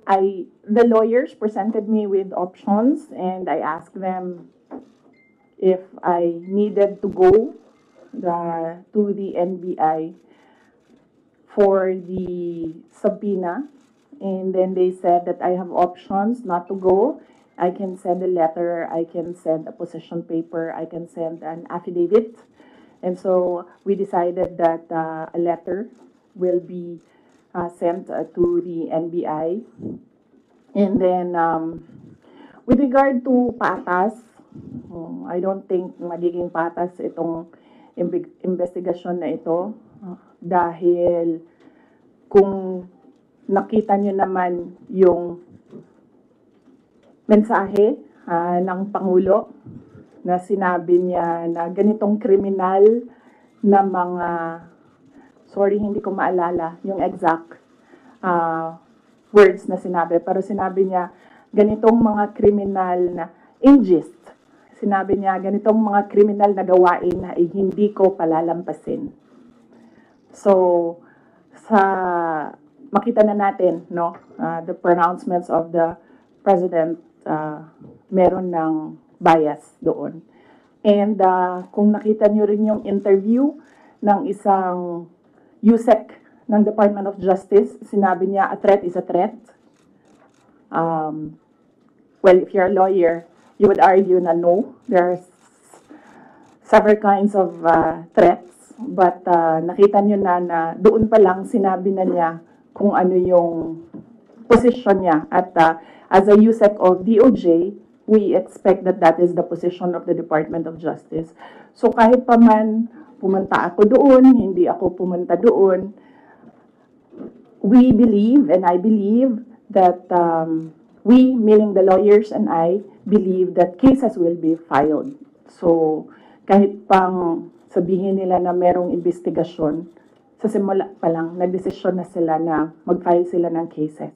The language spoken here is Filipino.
the lawyers presented me with options, and I asked them if I needed to go to the NBI for the subpoena, and then they said that I have options not to go. I can send a letter, I can send a position paper, I can send an affidavit. And so we decided that a letter will be sent to the NBI. And then with regard to patas, I don't think magiging patas itong investigasyon na ito dahil kung nakita nyo naman yung mensahe ng Pangulo na sinabi niya na ganitong kriminal na mga, sorry hindi ko maalala yung exact words na sinabi, pero sinabi niya ganitong mga kriminal na ingest, sinabi niya ganitong mga kriminal na gawain na hindi ko palalampasin. So, makita na natin, no, the pronouncements of the President, meron ng bias doon. And kung nakita nyo rin yung interview ng isang USEC ng Department of Justice, sinabi niya, a threat is a threat. Well, if you're a lawyer, you would argue na no, there's several kinds of threats. But nakita nyo na doon pa lang sinabi na niya kung ano yung position niya. At as a USEC of DOJ, we expect that that is the position of the Department of Justice. So kahit pa man pumunta ako doon, hindi ako pumunta doon, we believe, and I believe, that we, meaning the lawyers and I, believe that cases will be filed. So kahit pang sabihin nila na merong investigasyon, sa simula pa lang, nagdesisyon na sila na mag-file sila ng cases.